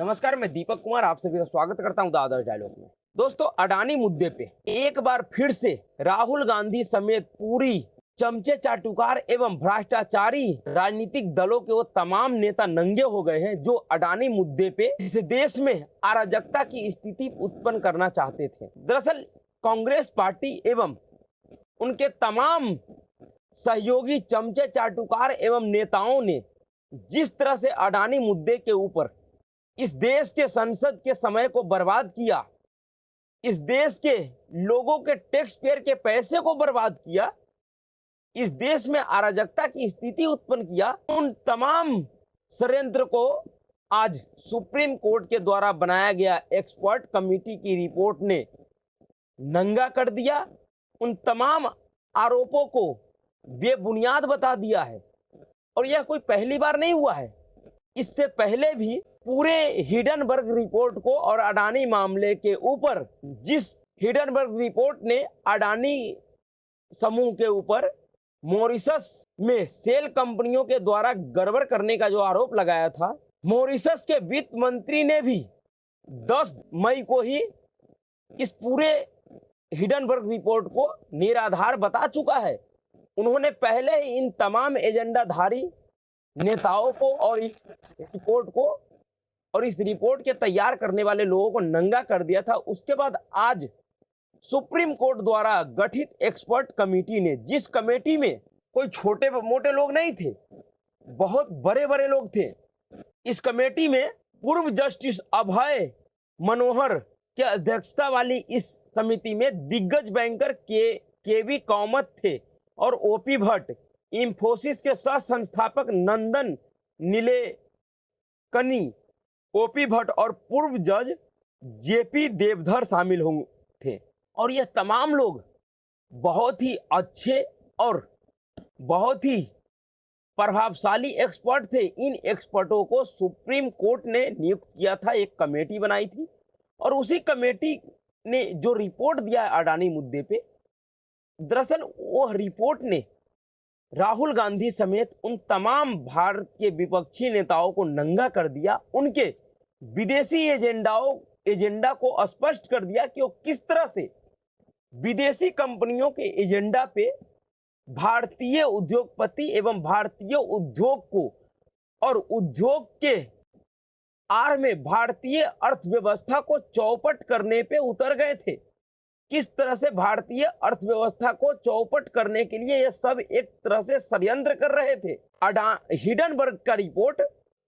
नमस्कार, मैं दीपक कुमार आप सभी का स्वागत करता हूं द आदर्श डायलॉग में। दोस्तों, अडानी मुद्दे पे एक बार फिर से राहुल गांधी समेत पूरी चमचे चाटुकार एवं भ्रष्टाचारी राजनीतिक दलों के वो तमाम नेता नंगे हो गए हैं जो अडानी मुद्दे पे इस देश में अराजकता की स्थिति उत्पन्न करना चाहते थे। दरअसल कांग्रेस पार्टी एवं उनके तमाम सहयोगी चमचे चाटुकार एवं नेताओं ने जिस तरह से अडानी मुद्दे के ऊपर इस देश के संसद के समय को बर्बाद किया, इस देश के लोगों के टैक्स पेयर के पैसे को बर्बाद किया, इस देश में अराजकता की स्थिति उत्पन्न किया, उन तमाम षड्यंत्र को आज सुप्रीम कोर्ट के द्वारा बनाया गया एक्सपर्ट कमेटी की रिपोर्ट ने नंगा कर दिया। उन तमाम आरोपों को बेबुनियाद बता दिया है और यह कोई पहली बार नहीं हुआ है। इससे पहले भी पूरे हिडनबर्ग रिपोर्ट को और अडानी मामले के ऊपर जिस हिडनबर्ग रिपोर्ट ने अडानी समूह के ऊपर मॉरिशस में सेल कंपनियों के द्वारा गड़बड़ करने का जो आरोप लगाया था, मॉरिशस के वित्त मंत्री ने भी 10 मई को ही इस पूरे हिडनबर्ग रिपोर्ट को निराधार बता चुका है। उन्होंने पहले ही इन तमाम एजेंडाधारी नेताओं को और इस रिपोर्ट के तैयार करने वाले लोगों को नंगा कर दिया था। उसके बाद आज सुप्रीम कोर्ट द्वारा गठित एक्सपर्ट कमेटी ने, जिस कमेटी में कोई छोटे मोटे लोग नहीं थे, बहुत बड़े बड़े लोग थे। इस कमेटी में पूर्व जस्टिस अभय मनोहर की अध्यक्षता वाली इस समिति में दिग्गज बैंकर केवी कामत थे और ओपी भट्ट, इंफोसिस के सह संस्थापक नंदन नीलेकनी, ओपी भट्ट और पूर्व जज जेपी देवधर शामिल थे। और यह तमाम लोग बहुत ही अच्छे और बहुत ही प्रभावशाली एक्सपर्ट थे। इन एक्सपर्टों को सुप्रीम कोर्ट ने नियुक्त किया था, एक कमेटी बनाई थी और उसी कमेटी ने जो रिपोर्ट दिया है अडानी मुद्दे पे, दरअसल वो रिपोर्ट ने राहुल गांधी समेत उन तमाम भारत के विपक्षी नेताओं को नंगा कर दिया, उनके विदेशी एजेंडा को स्पष्ट कर दिया कि वो किस तरह से विदेशी कंपनियों के एजेंडा पे भारतीय उद्योगपति एवं भारतीय उद्योग को और उद्योग के आड़ में भारतीय अर्थव्यवस्था को चौपट करने पे उतर गए थे। किस तरह से भारतीय अर्थव्यवस्था को चौपट करने के लिए ये सब एक तरह से षड्यंत्र कर रहे थे। हिडनबर्ग का रिपोर्ट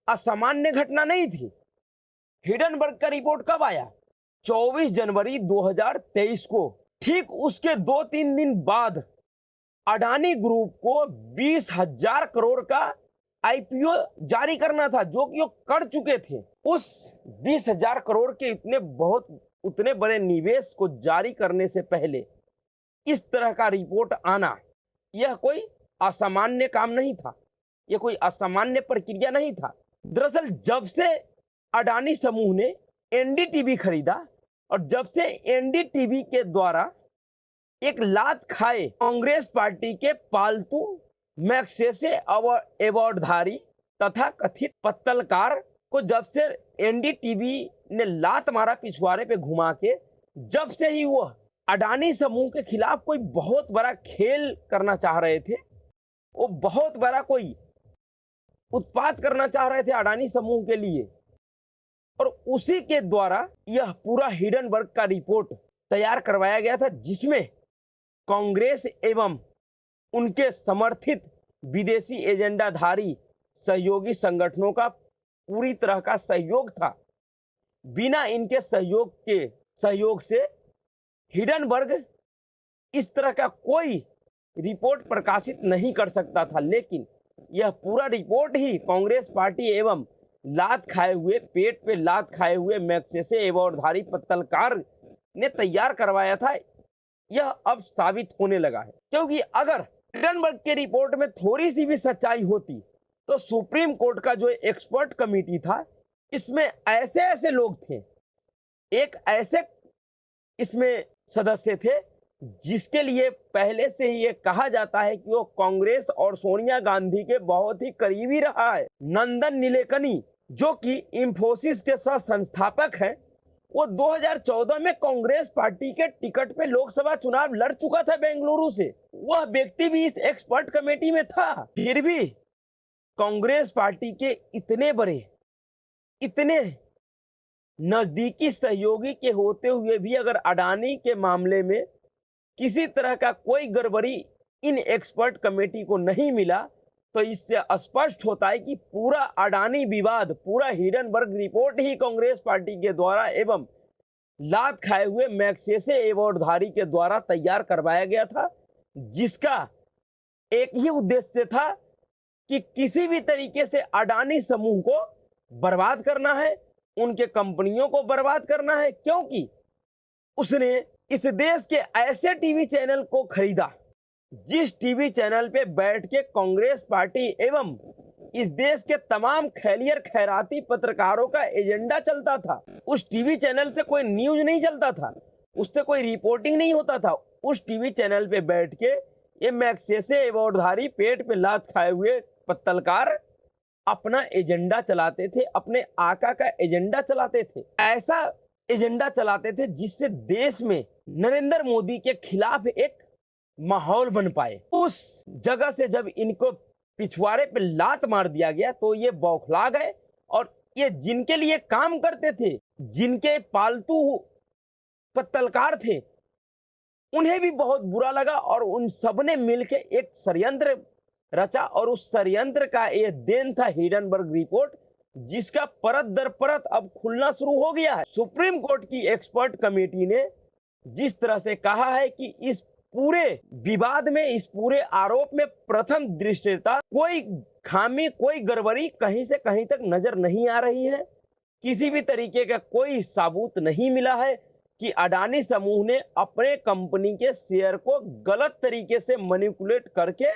असामान्य घटना नहीं थी। हिडनबर्ग का रिपोर्ट कब आया? 24 जनवरी 2023 को। ठीक उसके 2-3 दिन बाद अडानी ग्रुप को 20,000 करोड़ का आईपीओ जारी करना था, जो कि वो कर चुके थे। उस 20,000 करोड़ के उतने बड़े निवेश को जारी करने से पहले इस तरह का रिपोर्ट आना, यह कोई असामान्य काम नहीं था, यह कोई असामान्य प्रक्रिया नहीं था। दरअसल जब से अडानी समूह ने एनडीटीवी खरीदा और जब से एनडीटीवी के द्वारा एक लात खाए कांग्रेस पार्टी के पालतू मैग्सेसे अवार्डधारी तथा कथित पत्तलकार को, जब से एनडीटीवी ने लात मारा पिछवाड़े पे घुमा के, जब से ही वो अडानी समूह के खिलाफ कोई बहुत बड़ा खेल करना चाह रहे थे, वो बहुत बड़ा कोई उत्पात करना चाह रहे थे अडानी समूह के लिए। और उसी के द्वारा यह पूरा हिडनबर्ग का रिपोर्ट तैयार करवाया गया था, जिसमें कांग्रेस एवं उनके समर्थित विदेशी एजेंडाधारी सहयोगी संगठनों का पूरी तरह का सहयोग था। बिना इनके सहयोग से हिडनबर्ग इस तरह का कोई रिपोर्ट प्रकाशित नहीं कर सकता था। लेकिन यह पूरा रिपोर्ट ही कांग्रेस पार्टी एवं पेट पे लात खाए हुए मैग्सेसे एवॉर्डधारी पत्तलकार ने तैयार करवाया था। यह अब साबित होने लगा है, क्योंकि अगर हिडनबर्ग के रिपोर्ट में थोड़ी सी भी सच्चाई होती तो सुप्रीम कोर्ट का जो एक्सपर्ट कमेटी था, इसमें ऐसे लोग थे, एक ऐसे इसमें सदस्य थे जिसके लिए पहले से ही ये कहा जाता है कि वो कांग्रेस और सोनिया गांधी के बहुत ही करीबी रहा है। नंदन नीलेकनी जो कि इंफोसिस के सह संस्थापक हैं, वो 2014 में कांग्रेस पार्टी के टिकट पे लोकसभा चुनाव लड़ चुका था बेंगलुरु से। वह व्यक्ति भी इस एक्सपर्ट कमेटी में था। फिर भी कांग्रेस पार्टी के इतने बड़े, इतने नजदीकी सहयोगी के होते हुए भी अगर अडानी के मामले में किसी तरह का कोई गड़बड़ी इन एक्सपर्ट कमेटी को नहीं मिला, तो इससे स्पष्ट होता है कि पूरा अडानी विवाद, पूरा हिडनबर्ग रिपोर्ट ही कांग्रेस पार्टी के द्वारा एवं लात खाए हुए मैग्सेसे अवार्डधारी के द्वारा तैयार करवाया गया था, जिसका एक ही उद्देश्य था कि किसी भी तरीके से अडानी समूह को बर्बाद करना है, उनके कंपनियों को बर्बाद करना है, क्योंकि उसने इस देश के ऐसे टीवी चैनल को खरीदा जिस टीवी चैनल पे बैठ के कांग्रेस पार्टी एवं इस देश के तमाम खैरियर खैराती पत्रकारों का एजेंडा चलता था। उस टीवी चैनल से कोई न्यूज नहीं चलता था, उससे कोई रिपोर्टिंग नहीं होता था। उस टीवी चैनल पे बैठ के ये मैग्सेसे अवार्डधारी, पेट पे लात खाए हुए पत्तलकार अपना एजेंडा चलाते थे, अपने आका का एजेंडा चलाते थे। ऐसा एजेंडा चलाते थे जिससे देश में नरेंद्र मोदी के खिलाफ एक माहौल बन पाए। उस जगह से जब इनको पिछवाड़े पे लात मार दिया गया तो ये बौखला गए, और ये जिनके लिए काम करते थे, जिनके पालतू पत्तलकार थे, उन्हें भी बहुत बुरा लगा और उन सबने मिलकर एक षड्यंत्र रचा, और उस षड्यंत्र का ये देन था हिडनबर्ग रिपोर्ट, जिसका परत दर परत अब खुलना शुरू हो गया है। सुप्रीम कोर्ट की एक्सपर्ट कमेटी ने जिस तरह से कहा है कि इस पूरे विवाद में, इस पूरे आरोप में प्रथम दृष्टया कोई खामी, कोई गड़बड़ी कहीं से कहीं तक नजर नहीं आ रही है। किसी भी तरीके का कोई सबूत नहीं मिला है कि अडानी समूह ने अपने कंपनी के शेयर को गलत तरीके से मैनिपुलेट करके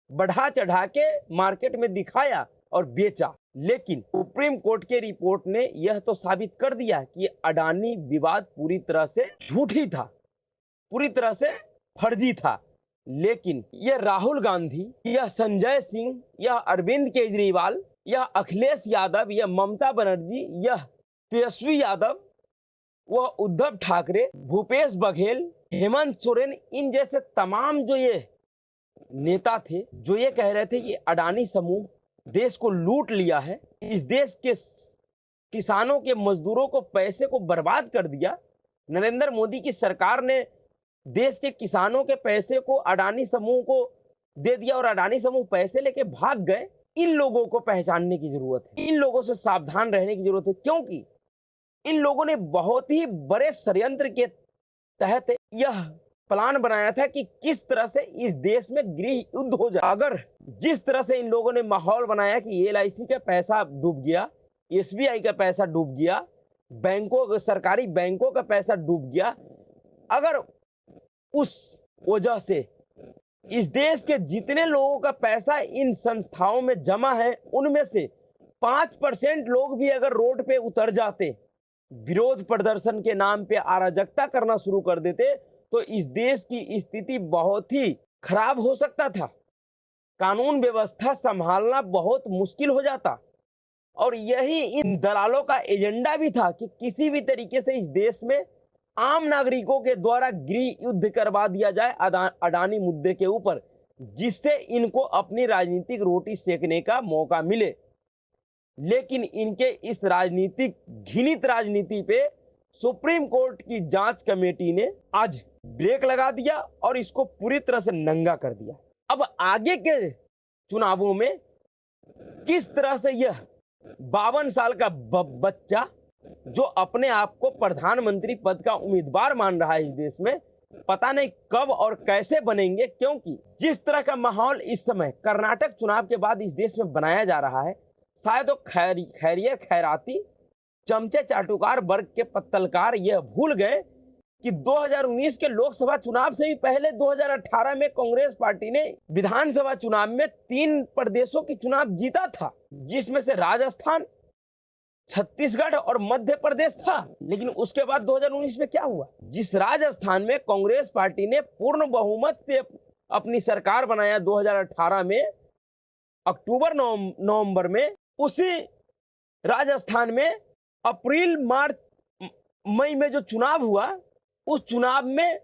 बढ़ा चढ़ा के मार्केट में दिखाया और बेचा। लेकिन सुप्रीम कोर्ट के रिपोर्ट ने यह तो साबित कर दिया कि अडानी विवाद पूरी तरह से झूठी था, पूरी तरह से फर्जी था। लेकिन यह राहुल गांधी, यह संजय सिंह, यह अरविंद केजरीवाल, यह अखिलेश यादव, यह ममता बनर्जी, यह तेजस्वी यादव, वह उद्धव ठाकरे, भूपेश बघेल, हेमंत सोरेन, इन जैसे तमाम जो ये नेता थे जो ये कह रहे थे कि अडानी समूह देश को लूट लिया है, इस देश के किसानों के, मजदूरों को, पैसे को बर्बाद कर दिया। नरेंद्र मोदी की सरकार ने देश के किसानों के पैसे को अडानी समूह को दे दिया और अडानी समूह पैसे लेके भाग गए। इन लोगों को पहचानने की जरूरत है, इन लोगों से सावधान रहने की जरूरत है, क्योंकि इन लोगों ने बहुत ही बड़े षड्यंत्र के तहत यह प्लान बनाया था कि किस तरह से इस देश में गृह युद्ध हो जाए। अगर जिस तरह से इन लोगों ने माहौल बनाया कि एलआईसी का पैसा डूब गया, एसबीआई का पैसा डूब गया, बैंकों, सरकारी बैंकों का पैसा डूब गया, अगर उस वजह से इस देश के जितने लोगों का पैसा इन संस्थाओं में जमा है, उनमें से 5% लोग भी अगर रोड पे उतर जाते, विरोध प्रदर्शन के नाम पे अराजकता करना शुरू कर देते, तो इस देश की स्थिति बहुत ही खराब हो सकता था। कानून व्यवस्था संभालना बहुत मुश्किल हो जाता। और यही इन दलालों का एजेंडा भी था कि किसी भी तरीके से इस देश में आम नागरिकों के द्वारा गृह युद्ध करवा दिया जाए अडानी मुद्दे के ऊपर, जिससे इनको अपनी राजनीतिक रोटी सेकने का मौका मिले। लेकिन इनके इस राजनीतिक, घृणित राजनीति पे सुप्रीम कोर्ट की जांच कमेटी ने आज ब्रेक लगा दिया और इसको पूरी तरह से नंगा कर दिया। अब आगे के चुनावों में किस तरह से यह 52 साल का बच्चा जो अपने आप को प्रधानमंत्री पद का उम्मीदवार मान रहा है इस देश में, पता नहीं कब और कैसे बनेंगे, क्योंकि जिस तरह का माहौल इस समय कर्नाटक चुनाव के बाद इस देश में बनाया जा रहा है, शायद वो खैरियर खैराती चमचे चाटुकार वर्ग के पत्तलकार यह भूल गए कि 2019 के लोकसभा चुनाव से भी पहले 2018 में कांग्रेस पार्टी ने विधानसभा चुनाव में 3 प्रदेशों की चुनाव जीता था, जिसमें से राजस्थान, छत्तीसगढ़ और मध्य प्रदेश था। लेकिन उसके बाद 2019 में क्या हुआ? जिस राजस्थान में कांग्रेस पार्टी ने पूर्ण बहुमत से अपनी सरकार बनाया 2018 में, अक्टूबर नवंबर में, उसी राजस्थान में अप्रैल मई में जो चुनाव हुआ, उस चुनाव में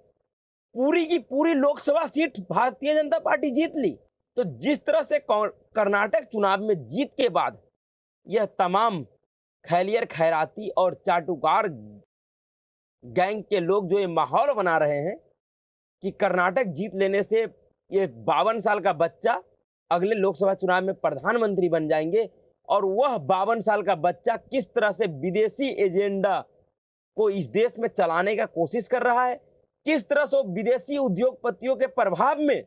पूरी की पूरी लोकसभा सीट भारतीय जनता पार्टी जीत ली। तो जिस तरह से कर्नाटक चुनाव में जीत के बाद यह तमाम खैलियर खैराती और चाटुकार गैंग के लोग जो ये माहौल बना रहे हैं कि कर्नाटक जीत लेने से ये 52 साल का बच्चा अगले लोकसभा चुनाव में प्रधानमंत्री बन जाएंगे, और वह 52 साल का बच्चा किस तरह से विदेशी एजेंडा को इस देश में चलाने का कोशिश कर रहा है, किस तरह से विदेशी उद्योगपतियों के प्रभाव में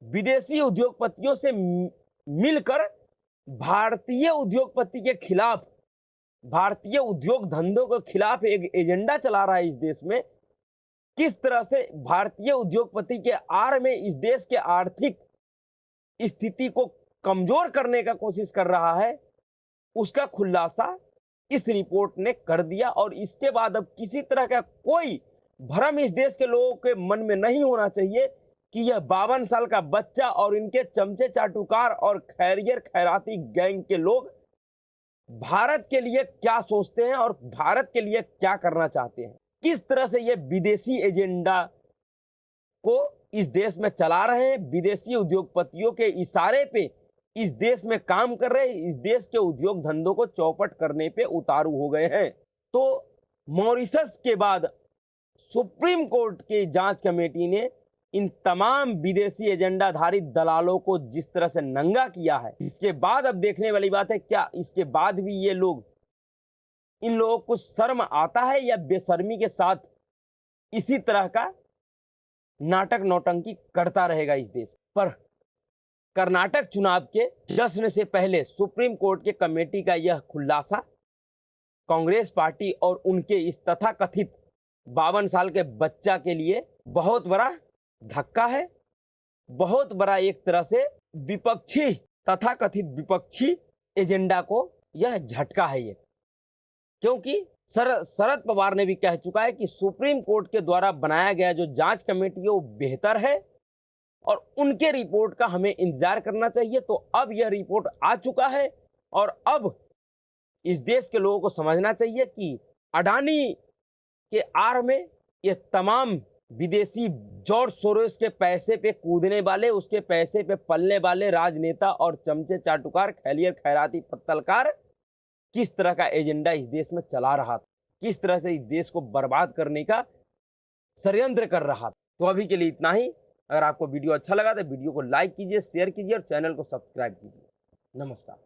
विदेशी उद्योगपतियों से मिलकर भारतीय उद्योगपति के खिलाफ, भारतीय उद्योग धंधों के खिलाफ एक एजेंडा चला रहा है इस देश में, किस तरह से भारतीय उद्योगपति के आड़ में इस देश के आर्थिक स्थिति को कमजोर करने का कोशिश कर रहा है, उसका खुलासा इस रिपोर्ट ने कर दिया। और इसके बाद अब किसी तरह का कोई भ्रम इस देश के लोगों के मन में नहीं होना चाहिए कि यह 52 साल का बच्चा और इनके चमचे चाटुकार और खैरियर खैराती गैंग के लोग भारत के लिए क्या सोचते हैं और भारत के लिए क्या करना चाहते हैं, किस तरह से ये विदेशी एजेंडा को इस देश में चला रहे हैं, विदेशी उद्योगपतियों के इशारे पे इस देश में काम कर रहे हैं, इस देश के उद्योग धंधों को चौपट करने पे उतारू हो गए हैं। तो मॉरिशस के बाद सुप्रीम कोर्ट की जांच कमेटी ने इन तमाम विदेशी एजेंडाधारी दलालों को जिस तरह से नंगा किया है, इसके बाद अब देखने वाली बात है क्या इसके बाद भी ये लोग, इन लोगों को शर्म आता है या बेशर्मी के साथ इसी तरह का नाटक नौटंकी करता रहेगा इस देश पर। कर्नाटक चुनाव के जश्न से पहले सुप्रीम कोर्ट के कमेटी का यह खुलासा कांग्रेस पार्टी और उनके इस तथाकथित 52 साल के बच्चा के लिए बहुत बड़ा धक्का है, बहुत बड़ा एक तरह से विपक्षी, तथाकथित विपक्षी एजेंडा को यह झटका है ये, क्योंकि शरद पवार ने भी कह चुका है कि सुप्रीम कोर्ट के द्वारा बनाया गया जो जांच कमेटी है वो बेहतर है और उनके रिपोर्ट का हमें इंतजार करना चाहिए। तो अब यह रिपोर्ट आ चुका है और अब इस देश के लोगों को समझना चाहिए कि अडानी के आड़ में ये तमाम विदेशी जॉर्ज सोरोस के पैसे पे कूदने वाले, उसके पैसे पे पलने वाले राजनेता और चमचे चाटुकार खैलियर खैराती पत्तलकार किस तरह का एजेंडा इस देश में चला रहा था, किस तरह से इस देश को बर्बाद करने का षड्यंत्र कर रहा था। तो अभी के लिए इतना ही। अगर आपको वीडियो अच्छा लगा तो वीडियो को लाइक कीजिए, शेयर कीजिए और चैनल को सब्सक्राइब कीजिए। नमस्कार।